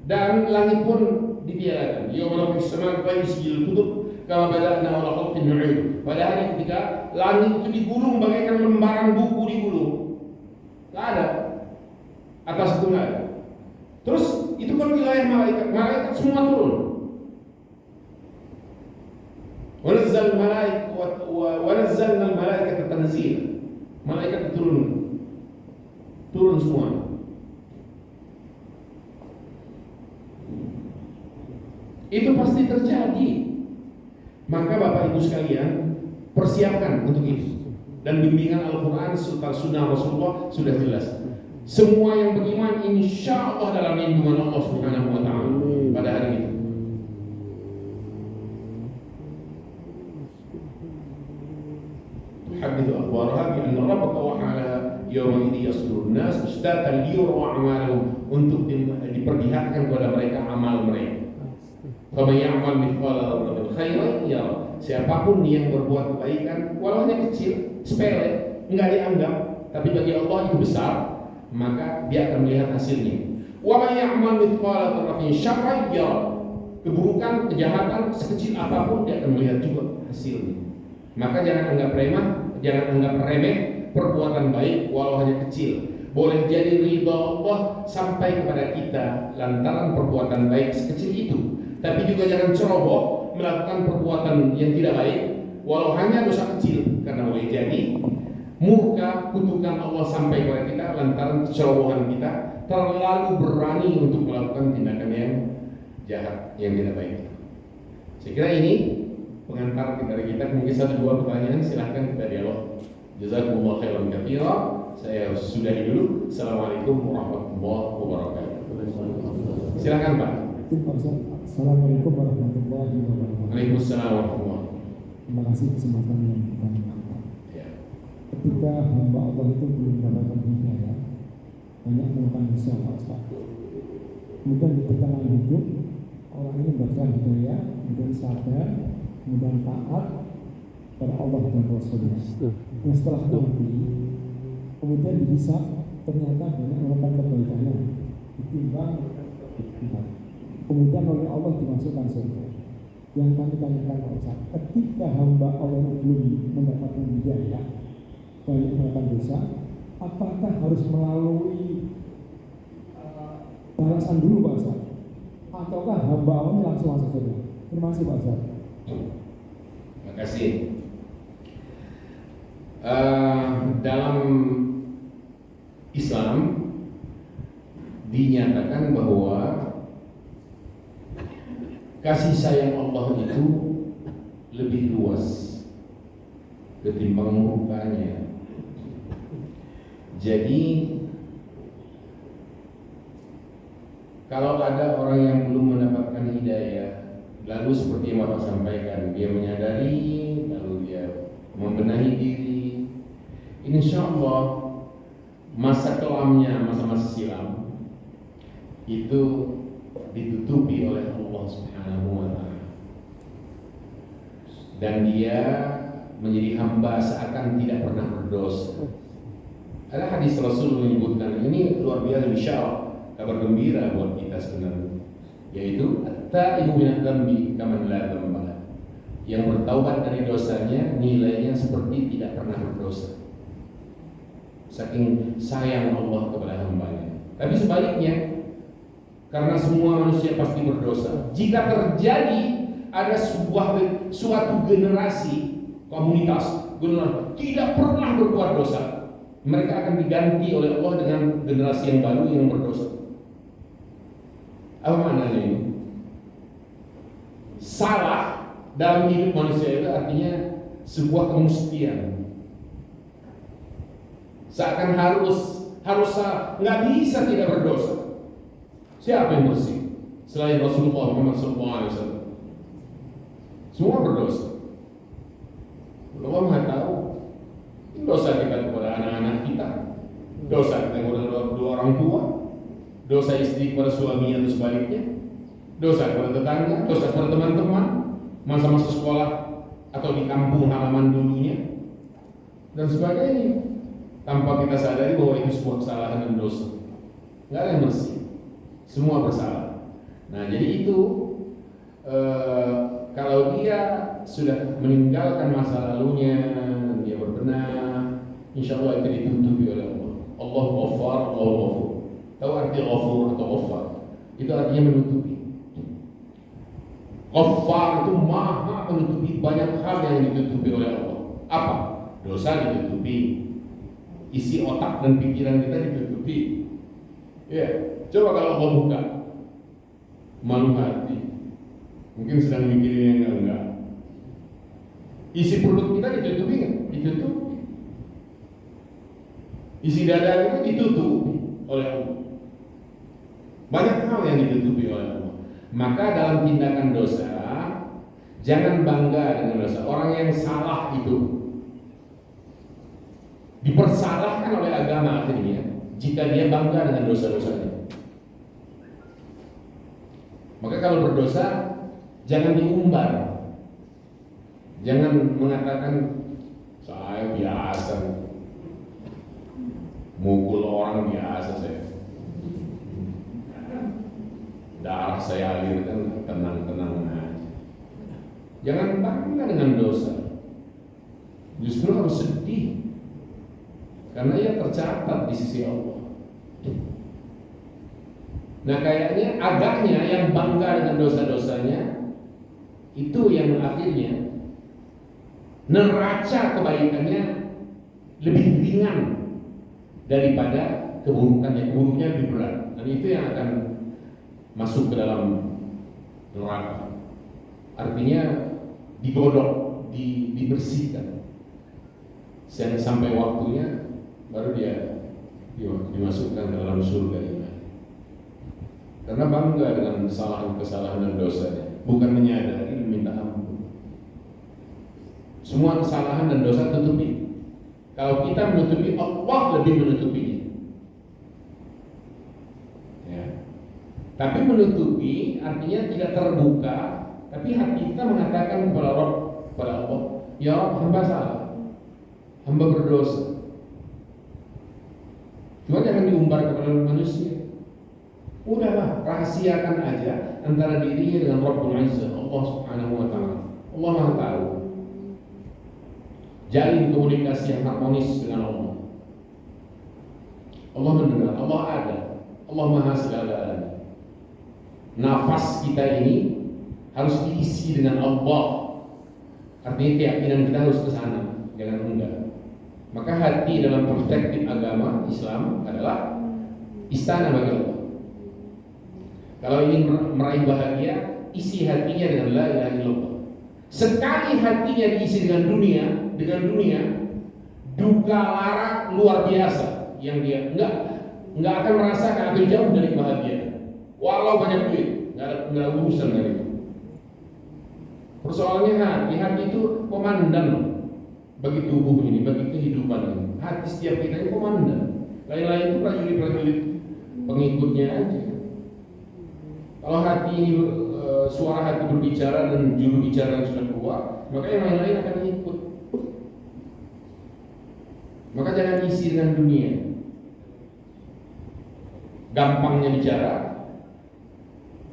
Dan langit pun dibiarkan. Yawma nafis samawati wa yusjil kutub kama bada'na awwala khalqin nu'id. Pada hari ketika langit itu digulung bagaikan lembaran buku digulung. Enggak ada. Atas itu enggak ada. Terus itu kan wilayah malaikat. Malaikat semua turun. Wa nazzalna al-malaikata tanzila. Malaikat turun semua. Itu pasti terjadi. Maka Bapak Ibu sekalian, persiapkan untuk itu. Dan bimbingan Al-Quran serta Sunnah Rasulullah sudah jelas. Semua yang beriman insya Allah dalam lindungan Allah Subhanahu wa ta'ala pada hari itu. Hadits akhbarah bi anna rabbaka wa'ala yawma idzi yasdurun nas ishtatan liyura a'malahum, untuk diperlihatkan kepada mereka amal mereka. Faman ya'mal mithqala dzarratin khairan yarah. Siapapun yang berbuat kebaikan walau hanya kecil, sepele, enggak dianggap, tapi bagi Allah itu besar, maka dia akan melihat hasilnya. Wa man ya'mal mithqala dzarratin syarran yarah. Keburukan, kejahatan sekecil apapun dia akan melihat juga hasilnya. Maka jangan anggap remeh perbuatan baik walau hanya kecil. Boleh jadi ridha Allah sampai kepada kita lantaran perbuatan baik sekecil itu. Tapi juga jangan ceroboh melakukan perbuatan yang tidak baik walau hanya dosa kecil, karena boleh jadi murka kutukan Allah sampai kepada kita lantaran kecerobohan kita terlalu berani untuk melakukan tindakan yang jahat, yang tidak baik. Saya kira ini pengantar dari kita. Mungkin satu dua pertanyaan, silahkan kita dialog. Jazakumullah khairan katsira. Saya sudahi dulu. Assalamualaikum warahmatullahi wabarakatuh. Silakan Pak. Assalamualaikum warahmatullahi wabarakatuh. Waalaikumsalam warahmatullahi. Terima kasih kesempatan yang kami dapat. Ya. Ketika hamba Allah itu belum mendapatkan hidayah, banyak melakukan dosa, Pak Ustaz. Kemudian di pertengahan hidup, orang ini mendapatkan hidayah, kemudian sadar, kemudian taat kepada Allah dan Rasulnya. Dan setelah mati, kemudian dihisab, ternyata banyak melakukan kebaikannya, ditimbang, kemudian oleh Allah dimasukkan surga. Yang kami tanyakan Pak Ustaz, ketika hamba Allah belum mendapatkan hidayah, banyak melakukan dosa, apakah harus melalui balasan dulu Pak Ustaz? Ataukah hamba Allah ini langsung masuk surga? Terima kasih Pak Ustaz. Terima kasih. Dalam Islam dinyatakan bahwa kasih sayang Allah itu lebih luas ketimbang murkanya. Jadi kalau ada orang yang belum mendapatkan hidayah, lalu seperti yang Bapak sampaikan, dia menyadari, lalu dia membenahi diri, insya Allah masa kelamnya, masa-masa silam itu ditutupi oleh Allah Subhanahu wa Ta'ala, dan dia menjadi hamba seakan tidak pernah berdosa. Ada hadis Rasul menyebutkan, ini luar biasa, bisyarah, kabar gembira buat kita sebenarnya, yaitu at-taibu minadz dzambi kaman la dzamba. Yang bertaubat dari dosanya nilainya seperti tidak pernah berdosa. Saking sayang Allah kepada hambanya. Tapi sebaliknya, karena semua manusia pasti berdosa, jika terjadi ada suatu generasi komunitas tidak pernah berbuat dosa, mereka akan diganti oleh Allah dengan generasi yang baru yang berdosa. Apa maknanya ini? Salah dalam hidup manusia itu artinya sebuah kemustian. Seakan harus salah, nggak bisa tidak berdosa. Siapa yang bersih selain Rasulullah Muhammad SAW? Semua berdosa. Allah Maha tahu. Dosa kita kepada anak-anak kita, dosa kita kepada dua orang tua, dosa istri kepada suaminya atau sebaliknya, dosa kepada tetangga, dosa kepada teman-teman, masa-masa sekolah atau di kampung halaman dulunya, dan sebagainya. Tanpa kita sadari bahwa itu sebuah kesalahan dan dosa. Nggak ada yang bersih, semua bersalah. Nah, jadi itu kalau dia sudah meninggalkan masa lalunya, dia berbenah, insya Allah itu ditutupi oleh Allah. Allah Ghaffar, Allah Ghafur. Tahu arti Ghafur atau Ghaffar? Itu artinya menutupi. Ghaffar itu maha menutupi banyak hal yang ditutupi oleh Allah. Apa? Dosa ditutupi, isi otak dan pikiran kita ditutupi. Ya, coba kalau Allah buka, malu hati, mungkin sedang mikirin yang enggak. Isi perut kita ditutupi nggak? Ditutupi. Isi dada kita ditutupi oleh Allah. Banyak hal yang ditutupi oleh Allah. Maka dalam tindakan dosa, jangan bangga dengan dosa. Orang yang salah itu dipersalahkan oleh agama akhirnya jika dia bangga dengan dosa-dosanya. Maka kalau berdosa, jangan diumbar. Jangan mengatakan saya biasa, mukul orang biasa saya, darah saya alirkan tenang-tenang aja. Jangan bangga dengan dosa. Justru harus sedih karena ia tercatat di sisi Allah. Nah, kayaknya agaknya yang bangga dengan dosa-dosanya itu yang akhirnya neraca kebaikannya lebih ringan daripada keburukannya. Keburukannya lebih berat, dan itu yang akan masuk ke dalam neraka. Artinya digodok, dibersihkan sampai waktunya baru dia dimasukkan ke dalam surga ini. Karena bangga dengan kesalahan-kesalahan dan dosanya, bukan menyadari dan minta ampun. Semua kesalahan dan dosa tutupi. Kalau kita menutupi, Allah lebih menutupinya. Ya. Tapi menutupi artinya tidak terbuka, tapi hati kita mengatakan kepada Allah, ya Rabb, hamba salah, hamba berdosa. Cuma jangan diumbar kepada manusia. Udahlah, rahasiakan aja antara dirinya dengan Rabbul Izzah, Allah Subhanahu wa Ta'ala. Allah Maha tahu. Jalin komunikasi yang harmonis dengan Allah. Allah mendengar, Allah ada, Allah Maha segala-galanya. Nafas kita ini harus diisi dengan Allah. Artinya keyakinan kita harus ke sana, jangan enggak. Maka hati dalam perspektif agama Islam adalah istana bagi Allah. Kalau ingin meraih bahagia, isi hatinya dengan la ilaha illallah. Sekali hatinya diisi dengan dunia, duka lara luar biasa yang dia enggak akan merasakan atau jauh dari bahagia. Walau banyak duit, enggak ada urusan dari itu. Persoalannya hati itu komandan bagi tubuh ini, bagi kehidupan ini. Hati setiap kita ini komandan. Lain-lain itu prajurit-prajurit pengikutnya aja. Kalau hati ini suara hati berbicara dan juru bicara yang sudah keluar, maka yang lain-lain akan ikut. Maka jangan isi dengan dunia. Gampangnya bicara,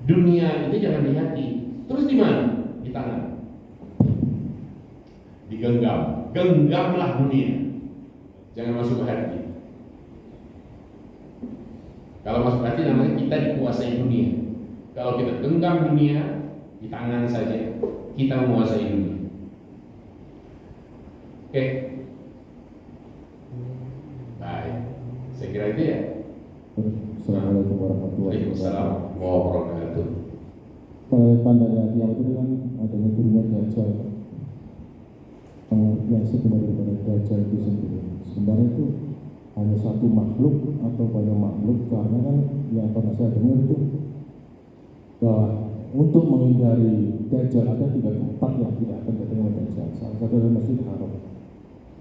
dunia itu jangan di hati. Terus di mana? Di tangan. Digenggam. Genggamlah dunia. Jangan masuk ke hati. Kalau masuk ke hati namanya kita dikuasai dunia. Kalau kita genggam dunia, di tangan saja kita menguasai dunia. Oke. Baik. Saya kira itu ya. Assalamualaikum warahmatullahi Waalaikumsalam wabarakatuh. Tandanya kiamat itu kan adanya turunnya Dajjal. Yang sebenarnya daripada Dajjal itu sendiri, sebenarnya itu hanya satu makhluk atau banyak makhluk? Karena kan yang pernah saya dengar itu bahwa untuk menghindari Dajjal ada 3 tempat yang tidak akan datang oleh Dajjal. Salah satu adalah Masjidil Haram.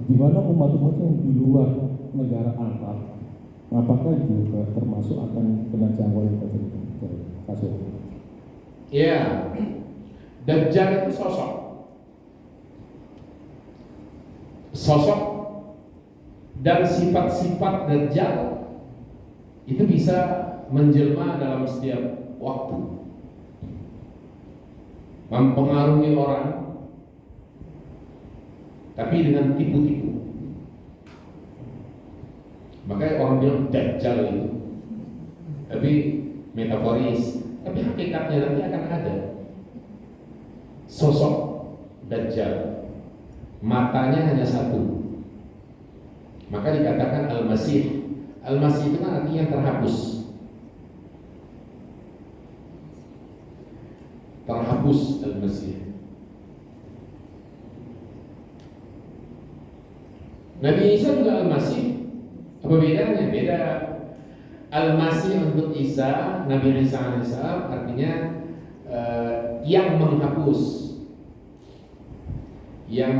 Di mana umat-umat yang di luar negara Arab, apakah juga termasuk akan kena jangkauan Dajjal itu? Kasih. Ya, Dajjal itu sosok dan sifat-sifat Dajjal itu bisa menjelma dalam setiap waktu, mempengaruhi orang, tapi dengan tipu-tipu. Makanya orang bilang Dajjal itu, tapi metaforis, tapi hakikatnya nanti akan ada sosok Dajjal. Matanya hanya satu, maka dikatakan Al-Masih. Al-Masih itu kan artinya terhapus. Terhapus Al-Masih. Nabi Isa juga Al-Masih. Apa bedanya? Beda. Al-Masih untuk Isa, Nabi Isa alaihissalam artinya yang menghapus, yang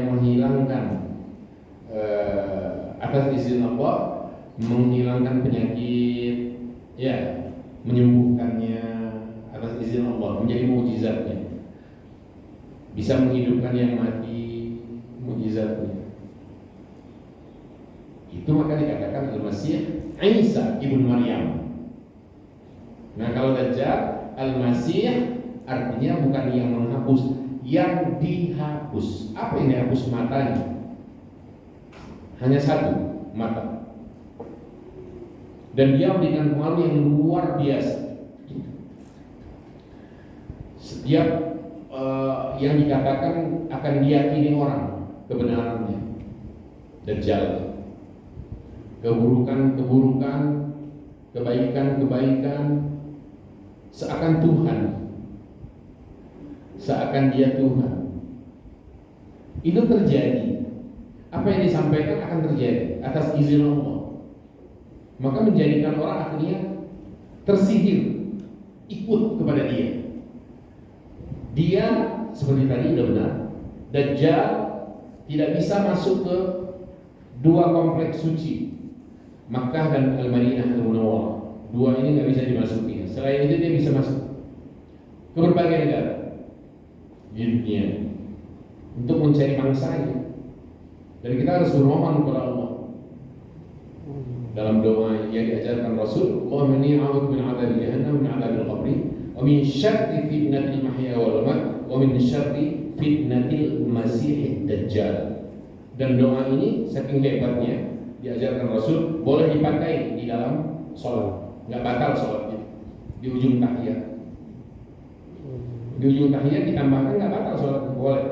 menghilangkan atas izin Allah, menghilangkan penyakit, ya, menyembuhkannya atas izin Allah, menjadi mukjizatnya, bisa menghidupkan yang mati, mukjizatnya. Itu maka dikatakan Al-Masih Isa ibn Maryam. Nah kalau Dajjal, Al-Masih artinya bukan yang menghapus, yang dihapus. Apa yang dihapus? Matanya. Hanya satu mata. Dan dia memberikan pengaruh yang luar biasa. Setiap yang dikatakan akan diyakini orang kebenarannya. Dajjal, keburukan-keburukan, kebaikan-kebaikan, seakan Tuhan, seakan dia Tuhan. Itu terjadi. Apa yang disampaikan akan terjadi atas izin Allah. Maka menjadikan orang akhirnya tersihir, ikut kepada dia. Dia seperti tadi sudah benar, Dajjal tidak bisa masuk ke dua kompleks suci, Makkah dan Al-Madinah Al-Munawwarah. Dua ini nggak bisa dimasuki. Selain itu dia bisa masuk ke berbagai negara di dunia untuk mencari mangsanya. Dan kita harus bermohon kepada Allah dalam doa yang diajarkan Rasul, Allahumma inni a'udzu min 'adzabi jahannam, min 'adzabil qabri, wa min syarri fitnatil mahya wal mamat, wa min syarri fitnatil masiihid dajjal. Dan doa ini saking hebatnya diajarkan Rasul, boleh dipakai di dalam sholat, nggak batal sholatnya. Di ujung tahiyat, di ujung tahiyat ditambahkan nggak batal sholatnya, boleh.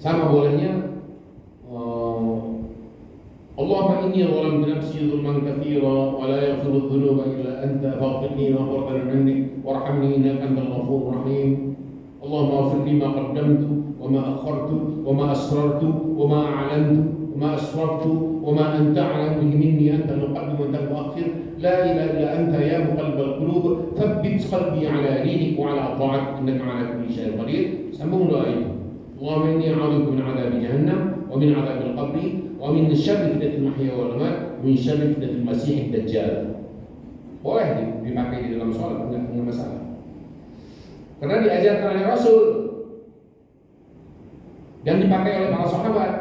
Sama bolehnya Allahumma inni zalamtu nafsi zulman katsira wa la yaghfiru dzunuba illa anta faghfirli maghfiratan min 'indik warhamni innaka antal ghafurur rahim. Allahumma ighfir li ma qaddamtu wa ma akhartu wa ma asrartu wa ma a'lantu wa ma asraftu wa ma anta a'lamu bihi minni anta al-muqaddim wa anta al-mu'akhir la ilaha illa anta ya muqallibal qulub thabbit qalbi 'ala dinik wa 'ala ta'atik innaka 'ala kulli syai'in qadir. Sambung doa itu. Allahumma inni a'udzu min 'adzabi jahannam wa min 'adzabil qabri wa min syarri fitnatil mahya wal mamat wa min syarri fitnatil masiihid dajjal. Boleh dipakai di dalam sholat, enggak masalah. Karena diajarkan oleh Rasul dan dipakai oleh para sahabat.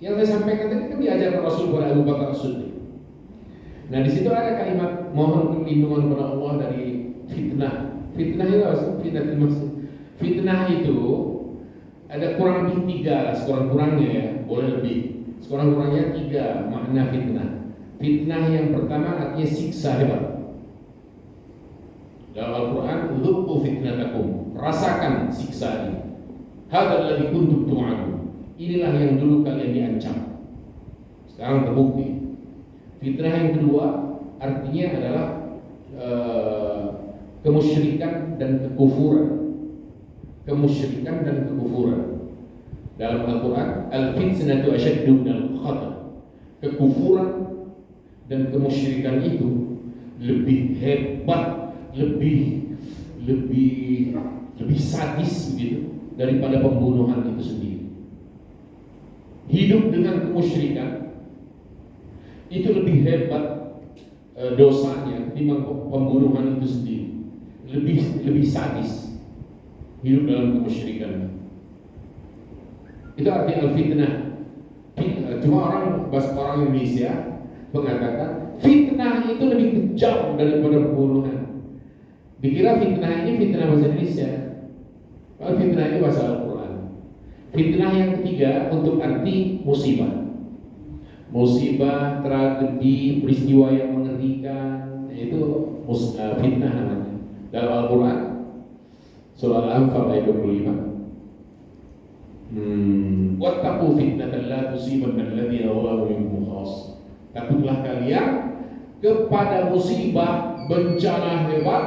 Yang saya sampaikan tadi kan diajarkan Rasul kepada Abu Bakar As-Siddiq. Nah di situ ada kalimat mohon perlindungan kepada Allah dari fitnah. Fitnah itu apa? Fitnatil masih. Fitnah itu ada kurang lebih 3 lah, sekurang-kurangnya ya, boleh lebih. Sekurang-kurangnya 3 makna fitnah. Fitnah yang pertama artinya siksa hebat. Dalam Al-Quran, "Dzuqu fitnatakum", rasakan siksa ini. Hadzal ladzi kuntum tu'adun. Inilah yang dulu kalian diancam. Sekarang terbukti. Fitnah yang kedua artinya adalah kemusyrikan dan kekufuran. Kemusyrikan dan kekufuran. Dalam Al-Quran, al-fitnatu asyaddu minal qatl. Kekufuran dan kemusyrikan itu lebih hebat, lebih sadis begitu daripada pembunuhan itu sendiri. Hidup dengan kemusyrikan itu lebih hebat dosanya dibanding pembunuhan itu sendiri. Lebih sadis hidup dalam kemusyrikan. Itu arti al-fitnah. Cuma orang Indonesia mengatakan fitnah itu lebih kejam daripada pembunuhan. Dikira fitnah ini fitnah bahasa Indonesia. Kalau fitnah ini bahasa Al-Quran. Fitnah yang ketiga untuk arti musibah. Musibah, tragedi, peristiwa yang mengerikan, itu fitnah namanya. Dalam Al-Quran surah Al-Anfal ayat 25. Wattaqu fitnatan la tusibanna alladziina zalamu minkum khassah. Takutlah kalian kepada musibah, bencana hebat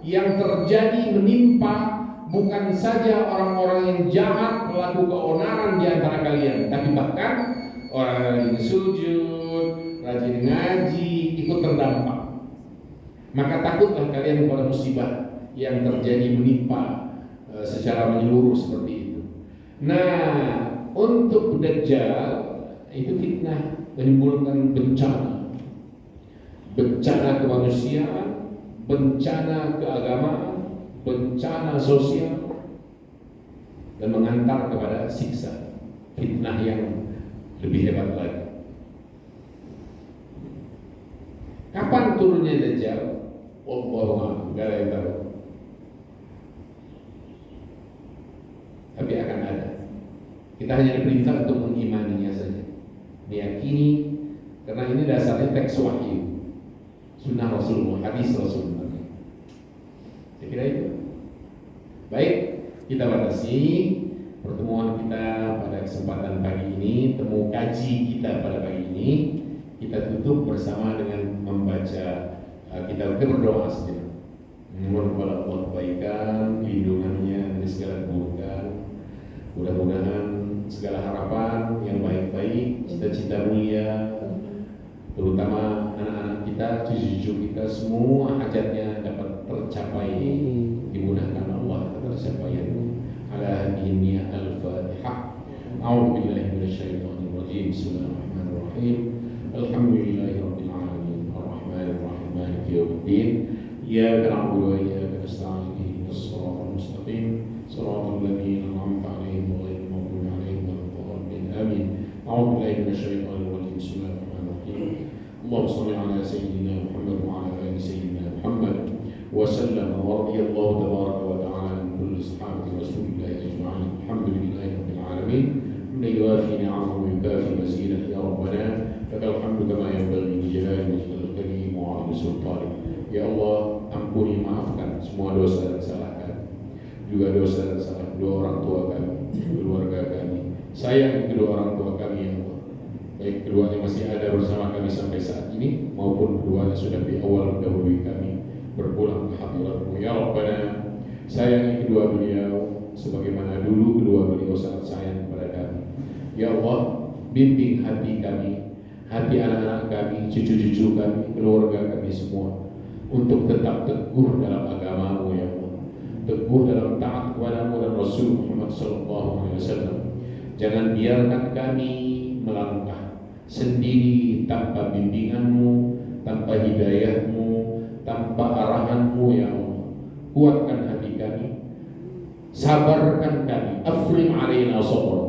yang terjadi menimpa bukan saja orang-orang yang jahat, pelaku keonaran di antara kalian, tapi bahkan orang yang sujud, rajin ngaji, ikut terdampak. Maka takutlah kalian kepada musibah yang terjadi menimpa secara menyeluruh seperti itu. Nah, untuk Dajjal itu fitnah, menimbulkan bencana kemanusiaan, bencana keagamaan, bencana sosial, dan mengantar kepada siksa, fitnah yang lebih hebat lagi. Kapan turunnya Dajjal? Wallahu a'lam, enggak ada yang tahu. Tapi akan ada. Kita hanya diperintah untuk mengimaninya saja, meyakini, karena ini dasarnya teks wahyu, sunnah Rasulullah, hadis Rasulullah. Saya kira itu. Baik, kita batasi pertemuan kita pada kesempatan pagi ini, temu kaji kita pada pagi ini. Kita tutup bersama dengan membaca, kita berdoa sejenak. Memohon kepada Allah kebaikan, lindungannya dari segala keburukan. Mudah-mudahan segala harapan yang baik-baik, cita-cita mulia, terutama anak-anak kita, cucu-cucu kita, semua hajatnya dapat tercapai, dimudahkan Allah tercapai. Ala hadhihi al-Fatihah. A'udzu billahi minasyaitonir rajim. Bismillahirrahmanirrahim. Alhamdulillahirabbil alamin. Arrahmanir rahim. Maliki yaumiddin. Iyyaka na'budu wa iyyaka nasta'in. Ihdinas siratal mustaqim. Shiratal ladzina an'amta 'alaihim ghairil maghdubi 'alaihim waladdallin. Amin. A'udzu billahi minasyaitonir rajim. Bismillahirrahmanirrahim. اللهم صل على سيدنا محمد وعلى ال سيدنا محمد وسلم ورضي الله تبارك وتعالى عن كل صحابه رسول الله اجمعين. الحمد لله رب العالمين. من يوافي نعمه ويكافي مزيدا يا ربنا لك الحمد كما ينبغي لجلال وجهك الكريم وعظيم سلطانك. Ya Allah, ampuni, maafkan semua dosa dan salahkan, juga dosa dan salah kedua orang tua kami, keluarga kami. Sayang kedua orang tua kami ya Allah, baik keduanya masih ada bersama kami sampai saat ini maupun keduanya sudah di awal mendahului kami berpulang ke hadirat-Mu ya Rabbana. Sayangi kedua beliau sebagaimana dulu kedua beliau sangat sayang kepada kami. Ya Allah, bimbing hati kami, hati anak-anak kami, cucu-cucu kami, keluarga kami semua untuk tetap teguh dalam agama-Mu ya Allah, teguh dalam taat kepada-Mu dan Rasul Muhammad SAW. Jangan biarkan kami melangkah sendiri tanpa bimbingan-Mu, tanpa hidayah-Mu, tanpa arahan-Mu ya Allah. Kuatkan hati kami, sabarkan kami, afrim alaina sabra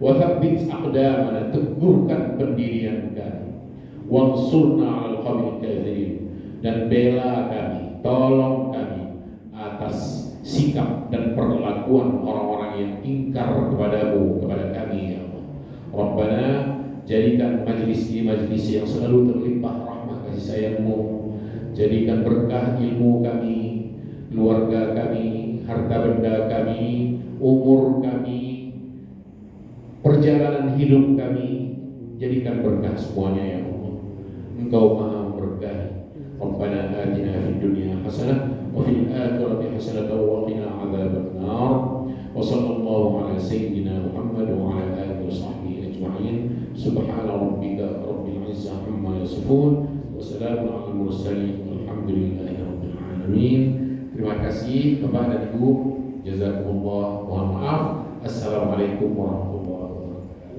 wa thabbit aqdamana, teguhkan pendirian kami, wansurna 'alal qawmil kafirin, dan bela kami, tolong kami atas sikap dan perlakuan orang-orang yang ingkar kepadamu, kepada kami ya Allah. Rabbana, jadikan majlis ini majlis yang selalu terlimpah rahmat kasih sayang-Mu. Jadikan berkah ilmu kami, keluarga kami, harta benda kami, umur kami, perjalanan hidup kami. Jadikan berkah semuanya ya Allah. Engkau Maha memberkahi. Rabbana atina fid dunya hasanah wa fil akhirati hasanah wa qina adzaban nar. Wa sallallahu ala sayyidina Muhammad wa ala alihi wa sahbihi ajma'in. Subhana rabbika rabbil izzati amma yasifun wa salamun alal mursalin walhamdulillahi rabbil alamin. Terima kasih Bapak dan Ibu. Jazakumullah. Mohon maaf. Assalamualaikum warahmatullahi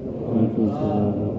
wabarakatuh.